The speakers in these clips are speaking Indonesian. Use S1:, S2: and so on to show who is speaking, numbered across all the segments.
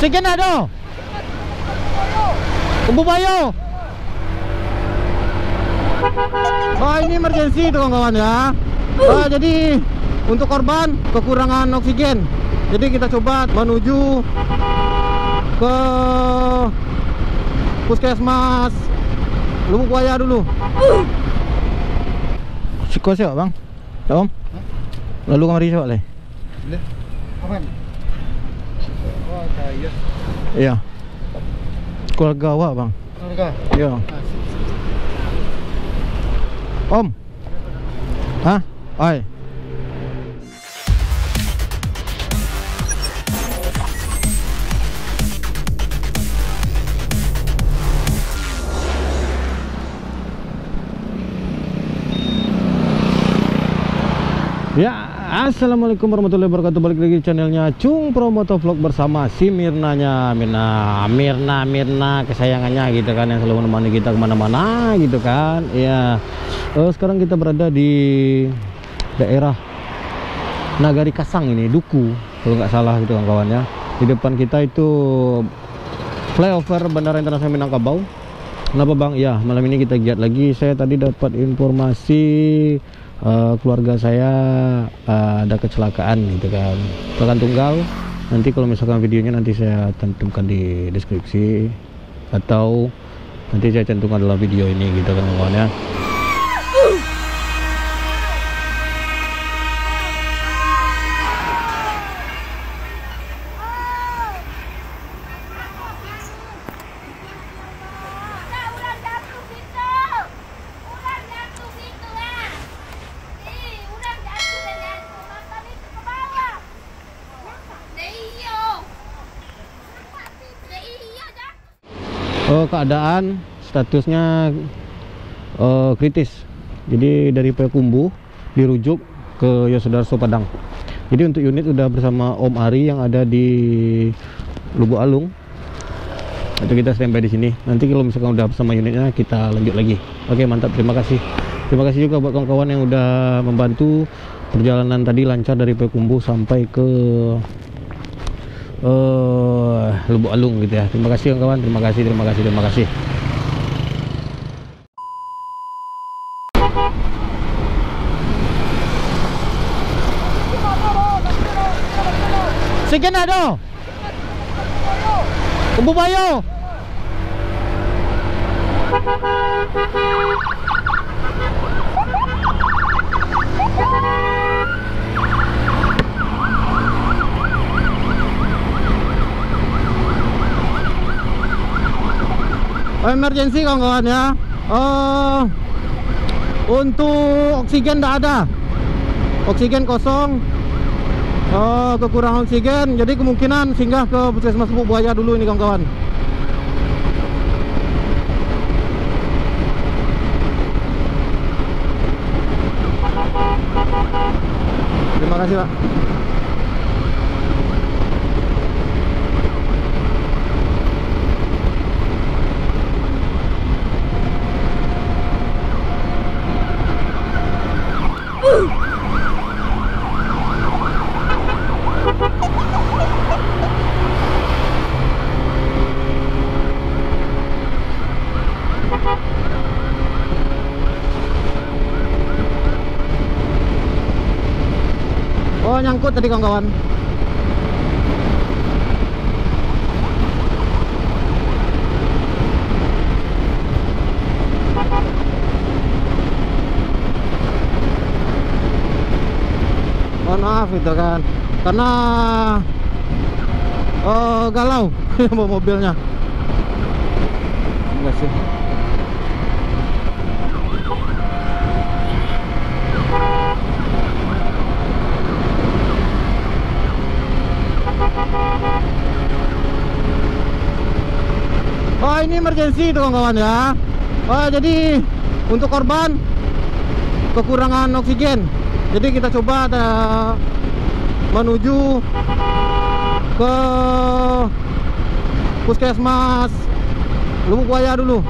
S1: Oksigen ada. Kubu Bayo. Oh, ini emergency kawan-kawan ya. Jadi untuk korban kekurangan oksigen. Jadi kita coba menuju ke puskesmas Lubuk Buaya dulu. Siko siapa bang? Om? Lalu kamari siapa leh?
S2: Aman. Oh, saya.
S1: Iya. Keluarga awak bang.
S2: Keluarga.
S1: Iya. Om. Hah? Oi. Ya, assalamualaikum warahmatullahi wabarakatuh. Balik lagi di channelnya Cung Pro Motovlog bersama si Mirnanya, Mirna kesayangannya gitu kan, yang selalu menemani kita kemana-mana gitu kan. Ya, sekarang kita berada di daerah Nagari Kasang ini, Duku kalau nggak salah gitu kawan-kawan ya. Di depan kita itu flyover Bandara Internasional Minangkabau. Kenapa bang? Ya, malam ini kita giat lagi. Saya tadi dapat informasi keluarga saya ada kecelakaan gitu kan, kecelakaan tunggal. Nanti kalau misalkan videonya nanti saya tentukan di deskripsi, atau nanti saya cantumkan dalam video ini gitu kan kawan ya. Keadaan statusnya kritis. Jadi dari Payakumbuh dirujuk ke Yosudarso Padang. Jadi untuk unit udah bersama Om Ari yang ada di Lubuk Alung. Itu kita standby di sini. Nanti kalau misalkan udah bersama unitnya kita lanjut lagi. Oke, mantap. Terima kasih. Terima kasih juga buat kawan-kawan yang udah membantu perjalanan tadi lancar dari Payakumbuh sampai ke Lubuk Alung gitu ya. Terima kasih kawan-kawan, terima kasih. Oksigen ada. Kubu Bayo. Emergency kawan-kawan ya. Untuk oksigen tidak ada, oksigen kosong, kekurangan oksigen. Jadi kemungkinan singgah ke puskesmas Lubuk Buaya dulu ini kawan-kawan. Terima kasih pak. Oh, nyangkut tadi kawan-kawan. Mohon maaf gitu kan, karena galau bawa mobilnya. Enggak sih. Oh, ini emergency kawan-kawan ya. Jadi untuk korban kekurangan oksigen. Jadi kita coba menuju ke puskesmas Lubuk Buaya dulu.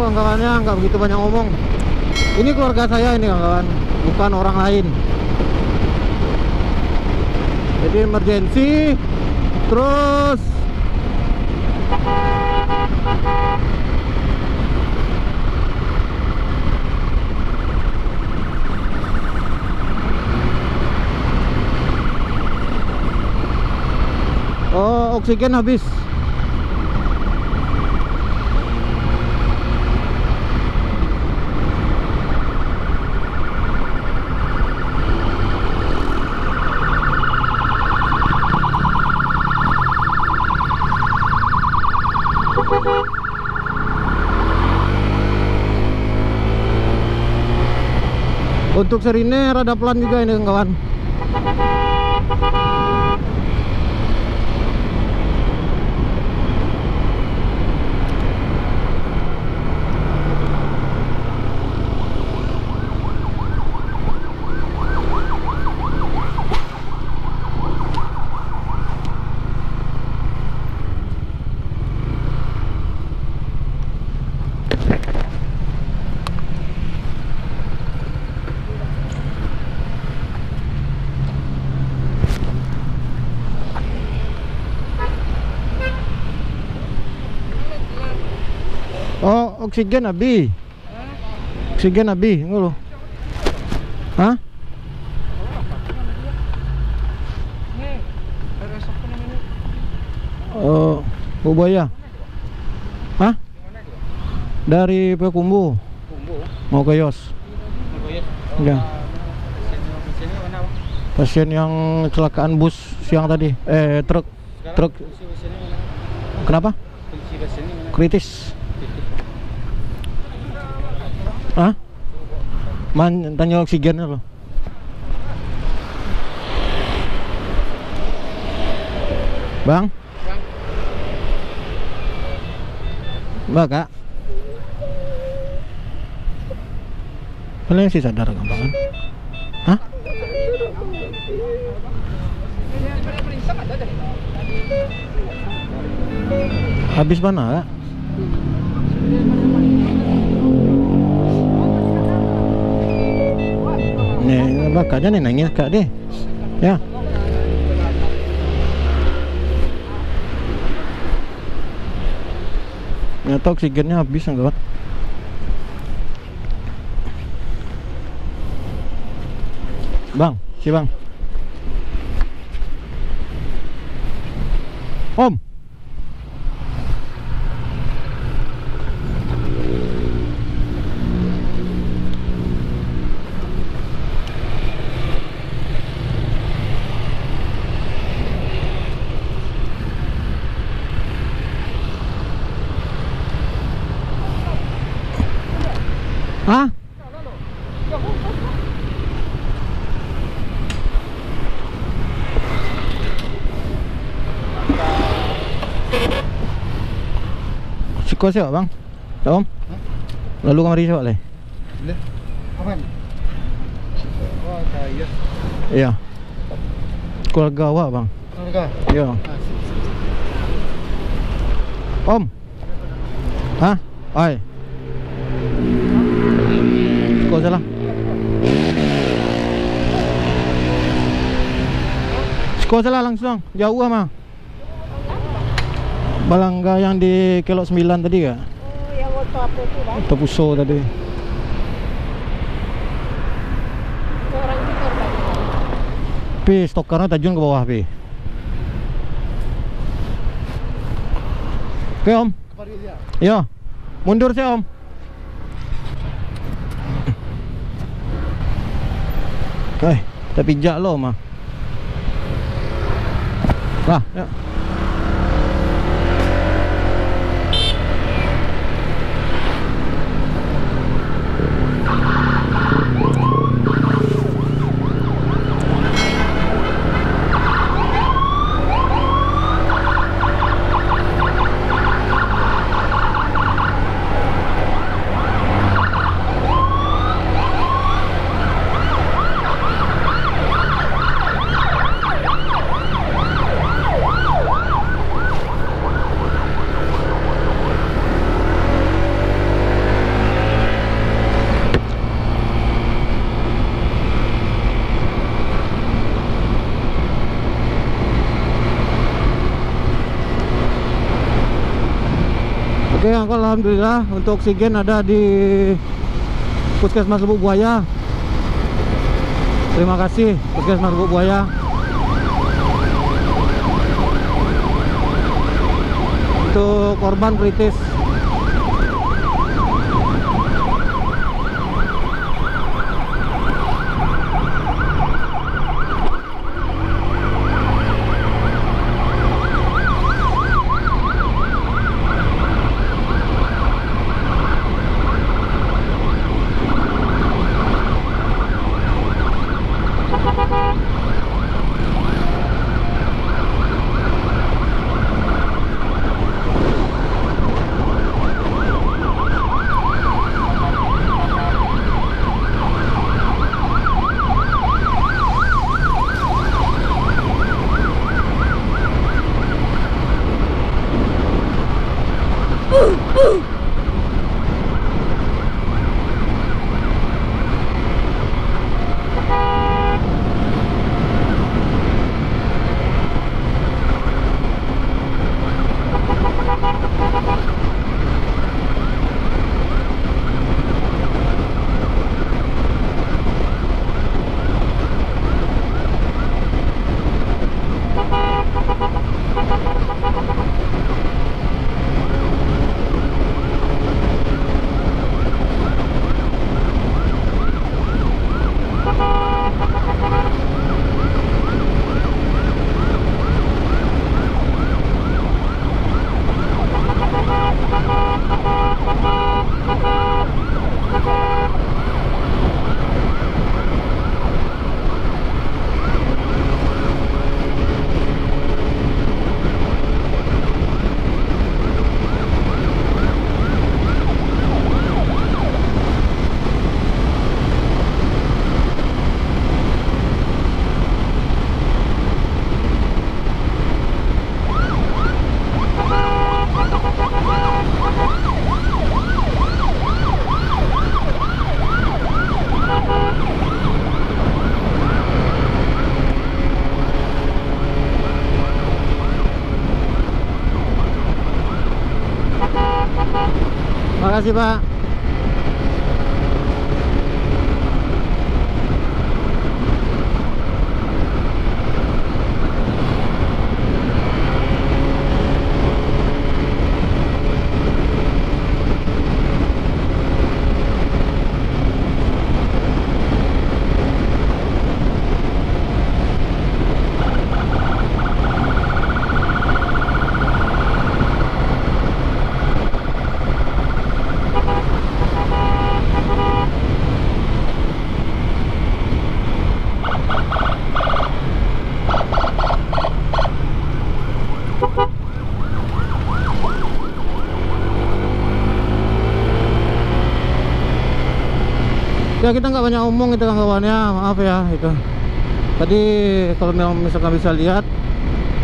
S1: kawan-kawannya, nggak begitu banyak ngomong. Ini keluarga saya ini kawan-kawan, bukan orang lain. Jadi emergency. Terus oh, oksigen habis. Untuk serine rada pelan juga ini kawan. Oh, oksigen habis. Oksigen habis, ngono. Hah? Oh, Bubaya. Hah? Dari Payakumbuh. Mau ke Yos. Ya. Pasien yang kecelakaan bus siang tadi. Truk. Kenapa? Kritis. Hah? Tanya oksigennya loh. Bang? Mbak kak? Kalian sih sadar gak bang? Hah? Habis mana kak? Nih, bakatnya nih nangis kak deh. Ya. Ternyata oksigennya habis enggak? Bang, si bang. Om. Hah? Siko siapa bang? Om? Lalu kemari siapa leh?
S2: Aman. Oh, saya.
S1: Iya. Keluarga awak bang.
S2: Keluarga.
S1: Iya. Om? Hah? Ay. Kau salah. Kau salah langsung. Jauh mah. Balangga yang di Kelok 9 tadi kak?
S3: Oh, yang waktu apa itu bang?
S1: Tepuso tadi.
S3: Orang itu korban.
S1: Pi, stokernya tajun ke bawah pi. Oke om. Iya. Mundur sih om. Kita pijak lo mah. Lah, ya. ya alhamdulillah untuk oksigen ada di Puskesmas Lubuk Buaya. Terima kasih Puskesmas Lubuk Buaya. Untuk korban kritis. Makasih Pak. Ya kita nggak banyak omong itu kawannya, maaf ya itu. Tadi kalau memang misalkan bisa lihat,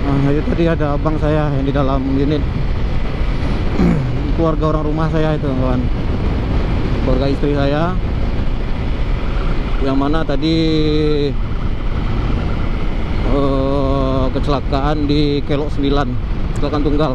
S1: nah itu tadi ada abang saya yang di dalam unit, keluarga orang rumah saya itu kawan, keluarga istri saya, yang mana tadi kecelakaan di Kelok 9, kecelakaan tunggal.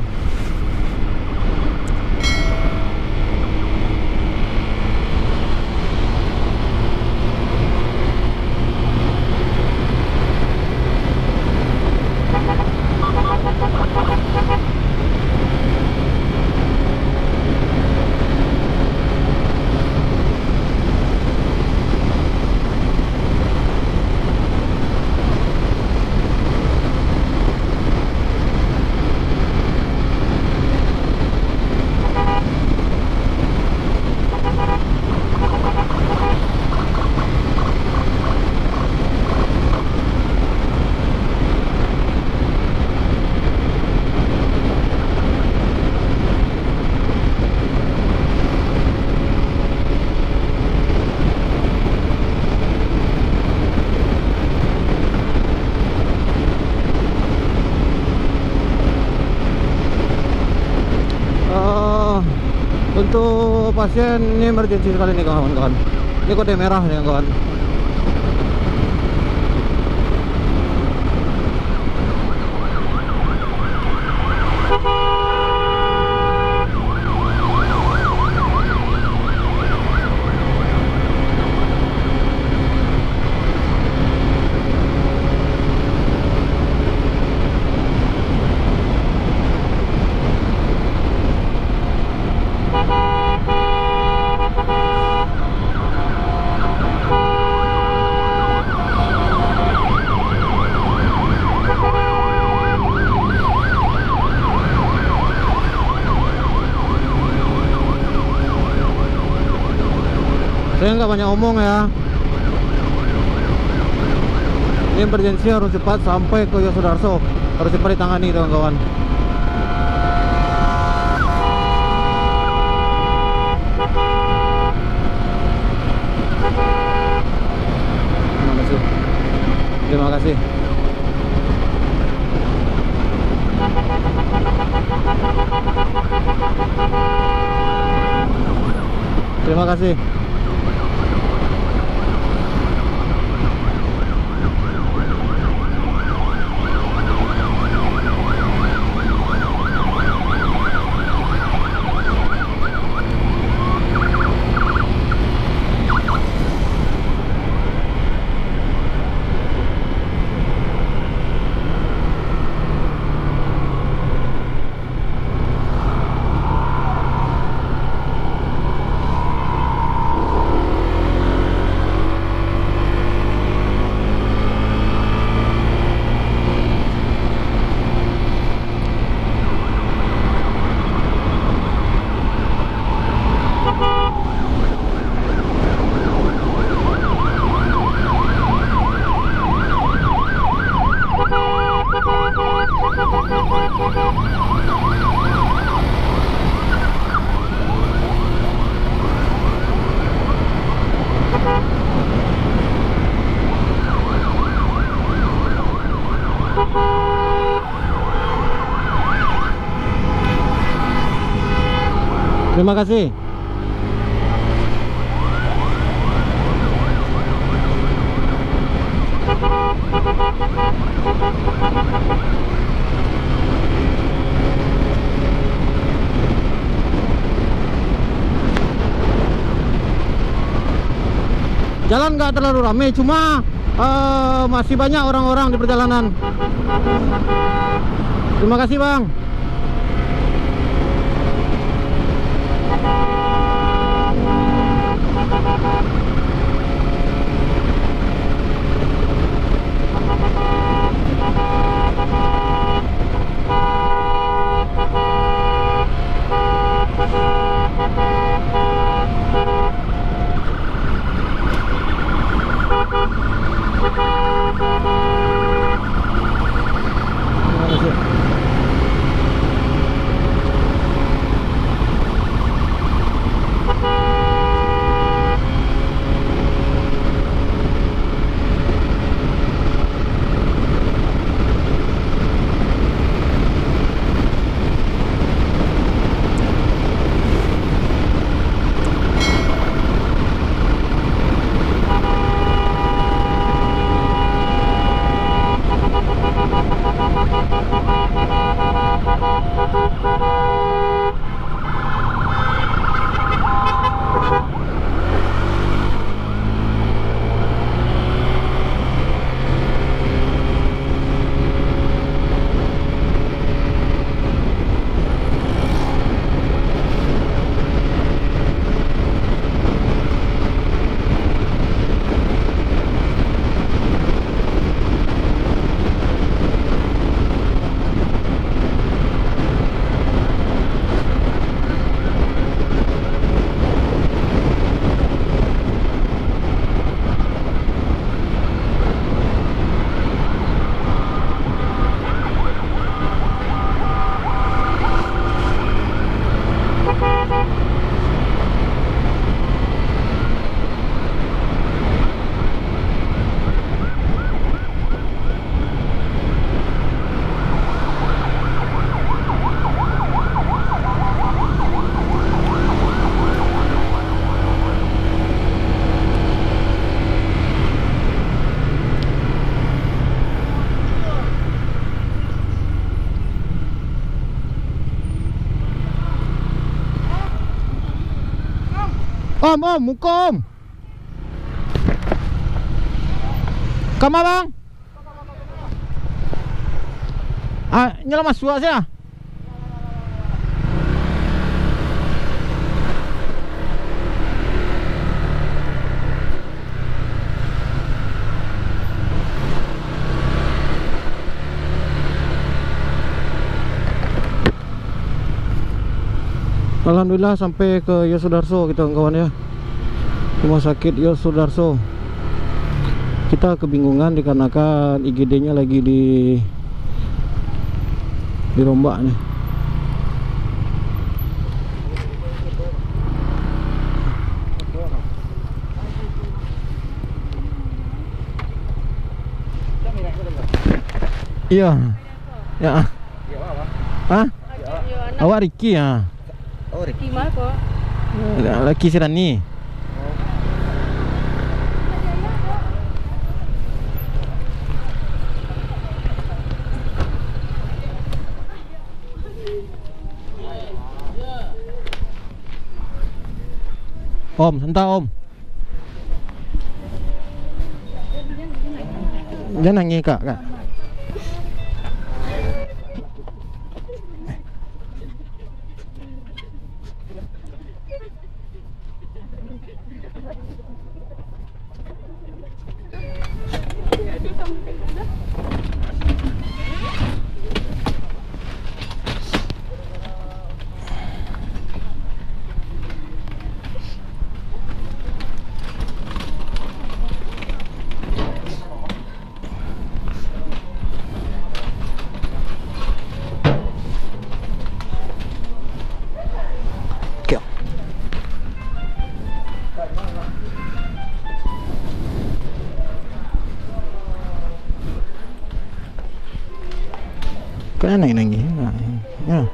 S1: Untuk pasien ini emergency sekali nih kawan-kawan. Ini kode merah nih kawan. nggak banyak omong ya. Ini emergency, harus cepat sampai ke Yosudarso, harus cepat ditangani kawan-kawan. Terima kasih. Terima kasih. Terima kasih. Jalan nggak terlalu ramai, cuma masih banyak orang-orang di perjalanan. Terima kasih bang. Om, muka om. Kama bang? Nyala masuk aja. Alhamdulillah sampai ke Yosudarso kita kawan ya. Rumah Sakit Yos Sudarso. Kita kebingungan dikarenakan IGD-nya lagi dirombak nih. Iya. Ya. Hah? Awak Ricky ya?
S2: Oh, Ricky.
S3: Gimana kok?
S1: Laki Sirani. Om, sebentar Om. Jangan nangis kak. Kok nangis? Ya.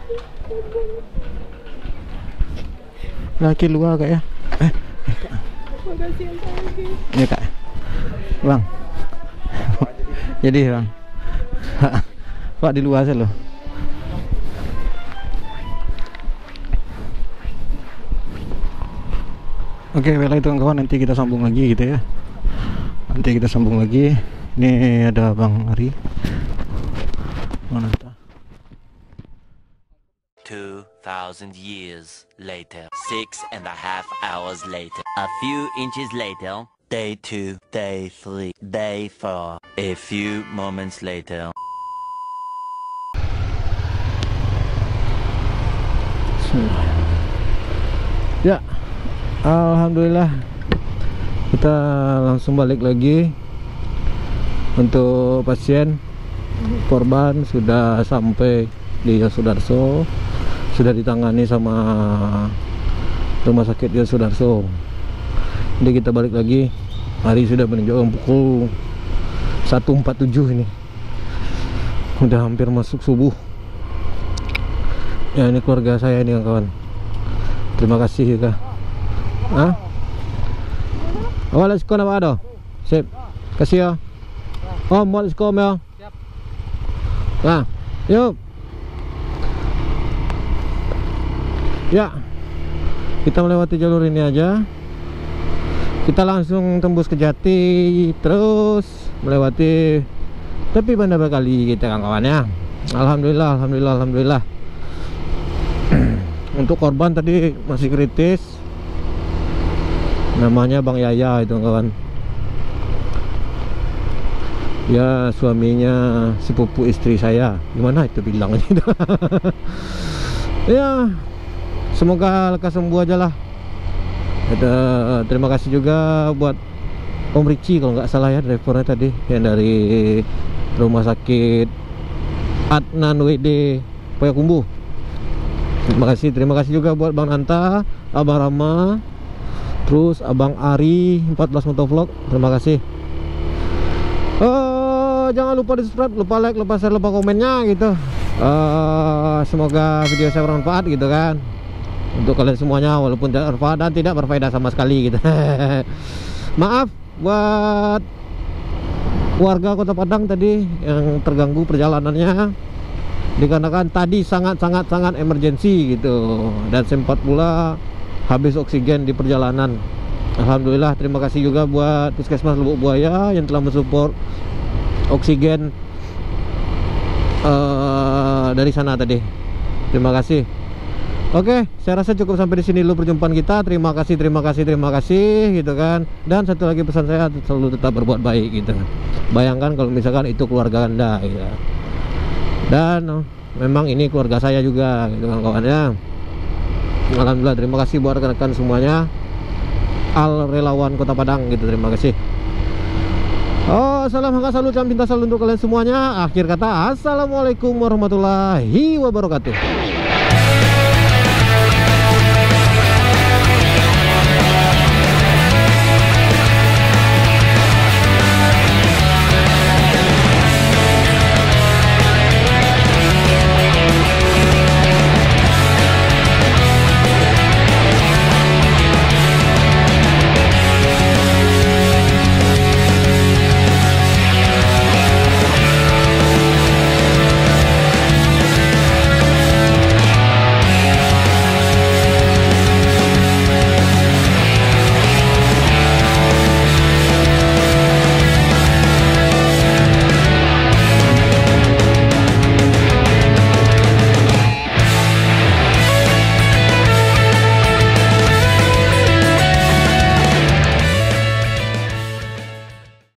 S1: Laki luar kak ya?
S3: Makasih yang tadi.
S1: Ya kak. Bang. Jadi bang. Pak di luar saya loh. Oke, baiklah kawan-kawan, nanti kita sambung lagi gitu ya. Nanti kita sambung lagi. Ini ada Bang Ari. Mana tuh?
S4: 2,000 years later, 6.5 hours later, a few inches later, day 2, day 3, day 4, a few moments later.
S1: Ya, alhamdulillah kita langsung balik lagi. Untuk pasien korban sudah sampai di Yos Sudarso, sudah ditangani sama Rumah Sakit Yos Sudarso. Jadi kita balik lagi. Hari sudah menunjukkan pukul 1.47 ini. Udah hampir masuk subuh. Ya, ini keluarga saya ini kawan. Terima kasih juga. Hah? Awal sekolah apa ada? Sip. Kasih ya. Om, mau sekolah ya? Siap. Nah, yuk. Ya, kita melewati jalur ini aja. Kita langsung tembus ke Jati, terus melewati tepi Banda Bekali kita kawan-kawannya. Alhamdulillah, alhamdulillah, alhamdulillah. Untuk korban tadi masih kritis. Namanya Bang Yaya itu kawan. Ya, suaminya sepupu istri saya. Gimana itu bilangnya? Ya, semoga lekas sembuh aja lah. Terima kasih juga buat Om Ricci kalau nggak salah ya, drivernya tadi yang dari Rumah Sakit Adnan WD Payakumbuh. Terima kasih juga buat Bang Nanta, Abang Rama, terus Abang Ari 14 Motovlog. Terima kasih. Jangan lupa di subscribe, lupa like, lupa share, lupa komennya gitu. Semoga video saya bermanfaat gitu kan untuk kalian semuanya, walaupun tidak bermanfaat dan tidak berfaedah sama sekali gitu. Maaf buat warga Kota Padang tadi yang terganggu perjalanannya, dikarenakan tadi sangat emergency gitu, dan sempat pula habis oksigen di perjalanan. Alhamdulillah, terima kasih juga buat Puskesmas Lubuk Buaya yang telah mensupport oksigen dari sana tadi. Terima kasih. Oke, saya rasa cukup sampai di sini dulu perjumpaan kita. Terima kasih gitu kan. Dan satu lagi pesan saya, selalu tetap berbuat baik gitu. Bayangkan kalau misalkan itu keluarga Anda gitu. Dan memang ini keluarga saya juga gitu kan kawannya. Alhamdulillah, terima kasih buat rekan-rekan semuanya. Al Relawan Kota Padang gitu. Terima kasih. Oh, salam hangat, salut dan cinta selalu untuk kalian semuanya. Akhir kata, assalamualaikum warahmatullahi wabarakatuh.